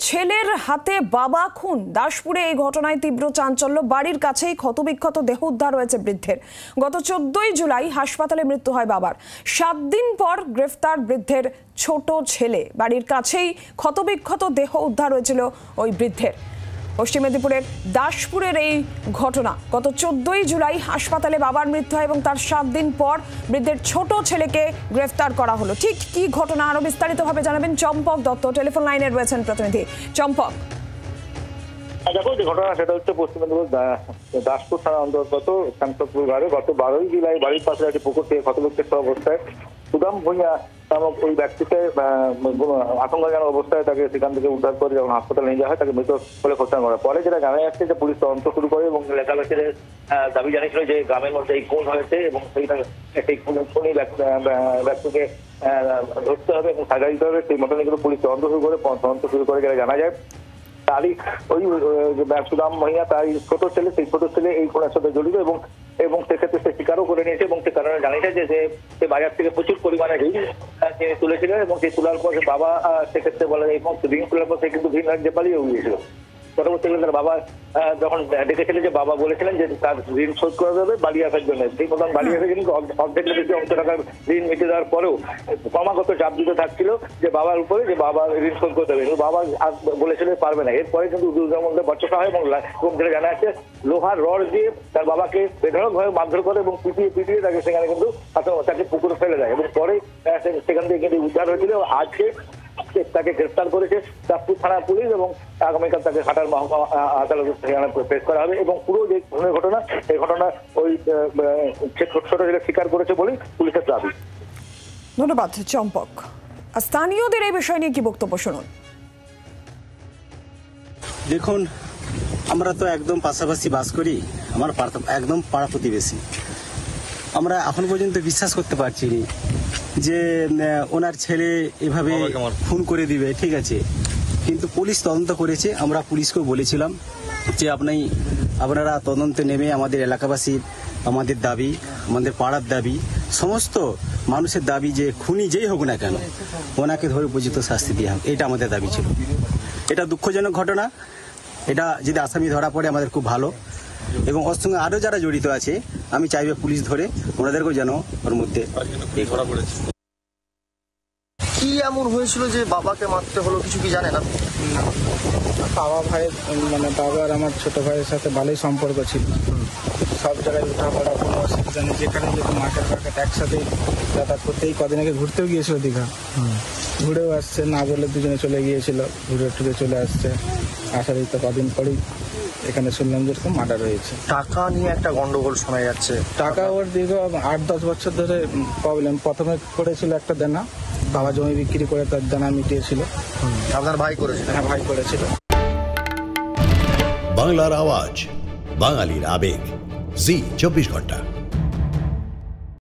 ছেলের হাতে বাবা খুন। দাসপুরে এই ঘটনায় তীব্র চাঞ্চল্য। বাড়ির কাছেই ক্ষতবিক্ষত দেহ উদ্ধার হয়েছে বৃদ্ধের। গত 14ই জুলাই হাসপাতালে মৃত্যু হয় বাবার। 7 দিন পর গ্রেফতার বৃদ্ধের ছোট ছেলে। বাড়ির কাছেই ক্ষতবিক্ষত দেহ উদ্ধার হয়েছিল ওই বৃদ্ধের। পশ্চিম মেদিনীপুরের দাসপুরের এই ঘটনা। গত 14ই জুলাই হাসপাতালে বাবার মৃত্যু হয় এবং তার 7 দিন পর বৃদ্ধের ছোট ছেলেকে গ্রেফতার করা হলো। ঠিক কি ঘটনা আরো বিস্তারিতভাবে জানাবেন চম্পক দত্ত, টেলিফোন লাইনে রয়েছেন প্রতিনিধি। চম্পক, দেখো যে ঘটনা সেটা হচ্ছে পশ্চিম মেদিনীপুর দাসপুর থানা অন্তর্গত শান্তপুর ঘরে গত 12ই জুলাই বাড়ির পাশে একটি পুকুর থেকে ক্ষতবিক্ষত অবস্থায় সুদাম ভূঁইয়া নামক ওই ব্যক্তিকে আশঙ্কাজনক অবস্থায় তাকে সেখান থেকে উদ্ধার করে যখন হাসপাতালে নিয়ে যাওয়া হয় তাকে মৃত বলে ঘোষণা করা। পরে যেটা জানা যাচ্ছে যে পুলিশ তদন্ত শুরু করে এবং এলাকাবাসীর দাবি জানিয়েছিল যে গ্রামের মধ্যে এই খুন হয়েছে এবং সেই খুনি ব্যক্তিকে ধরতে হবে এবং সাজা দিতে হবে। সেই মতনই কিন্তু পুলিশ তদন্ত শুরু করে যেটা জানা যায় তারই ওই সুদাম ভূঁইয়া তার ছোট ছেলে, সেই ছোট ছেলে এই খুনের সাথে জড়িত এবং সেক্ষেত্রে সে স্বীকারও করে নিয়েছে এবং সে কারণে জানিয়েছে যে সে বাজার থেকে প্রচুর পরিমাণে ঋণ তিনি তুলেছিলেন এবং সেই তোলার পর বাবা সেক্ষেত্রে বলা যায় এবং ঋণ তোলার পর সে কিন্তু ভিন রাজ্যে পালিয়ে গিয়েছিল। পরবর্তীকালে তার বাবা যখন ডেকেছিলেন যে বাবা বলেছিলেন যে তার ঋণ শোধ করে দেবে বালিয়ে আসার জন্য, সেই মতন বালিয়ে আসে কিন্তু অর্ধেক বেশি অংশ টাকার ঋণ মিটে দেওয়ার পরেও ক্রমাগত চাপ দিতে থাকছিল যে বাবার উপরে যে বাবা ঋণ শোধ করে দেবে, কিন্তু বাবা বলেছিলেন পারবে না। এরপরে কিন্তু দুজনের মধ্যে বচসা হয় এবং যেটা জানা যাচ্ছে লোহার রড দিয়ে তার বাবাকে বেধড়কভাবে মারধর করে এবং পিটিয়ে তাকে সেখানে কিন্তু তাকে পুকুরে ফেলে দেয় এবং পরে সেখান থেকে কিন্তু উদ্ধার হয়েছিল। আজকে তাকে গ্রেফতার করেছে দাসপুর থানা পুলিশ এবং আগামীকাল তাকে হাটার আদালতে পেশ করা হবে এবং পুরো যে খুনের ঘটনা এই ঘটনা ওই ছোট ছেলে স্বীকার করেছে বলেই পুলিশের দাবি। ধন্যবাদ চম্পক। স্থানীয়দের এই বিষয় নিয়ে কি বক্তব্য শুনুন। দেখুন, আমরা তো একদম পাশাপাশি বাস করি, আমার একদম পাড়া প্রতিবেশী। আমরা এখন পর্যন্ত বিশ্বাস করতে পারছি না যে ওনার ছেলে এভাবে খুন করে দিবে, ঠিক আছে, কিন্তু পুলিশ তদন্ত করেছে। আমরা পুলিশকেও বলেছিলাম যে আপনারা তদন্তে নেমে আমাদের এলাকাবাসীর আমাদের দাবি, আমাদের পাড়ার দাবি, সমস্ত মানুষের দাবি যে খুনি যেই হোক না কেন ওনাকে ধরে উপযুক্ত শাস্তি দেওয়া হোক, এটা আমাদের দাবি ছিল। এটা দুঃখজনক ঘটনা, এটা যদি আসামি ধরা পড়ে আমাদের খুব ভালো এবং ওর সঙ্গে আরও যারা জড়িত আছে আমি চাইবে পুলিশ ধরে ওনাদেরকেও যেন ওর মধ্যে ধরা পড়েছে। কি এমন হয়েছিল যে বাবাকে মারতে হলো, কিছু কি জানেন আপনি? বাবার আমার ছোট ভাইয়ের সাথে ভালোই সম্পর্ক ছিল। সব জায়গায় উঠাপড়া, কোনো অসুবিধা নেই। যেখানে যখন মাঠের মার্কেট একসাথে যাতায়াত করতে, এই কদিন আগে ঘুরতেও গিয়েছিল দীঘা, ঘুরেও আসছে, না বলে দুজনে চলে গিয়েছিল, ঘুরে চলে আসছে। আসার এই তো কদিন পরেই এখানে শুনলাম যে এরকম মার্ডার হয়েছে। টাকা নিয়ে একটা গন্ডগোল শোনা যাচ্ছে। টাকা ওর দীর্ঘ 8-10 বছর ধরে প্রবলেম। প্রথমে করেছিল একটা দেনা, বাবা জমি বিক্রি করে তার দেনা মিটিয়েছিল। আপনার ভাই করেছিল? হ্যাঁ, ভাই করেছিল। বাংলার আওয়াজ, বাঙালির আবেগ, জি 24 ঘন্টা।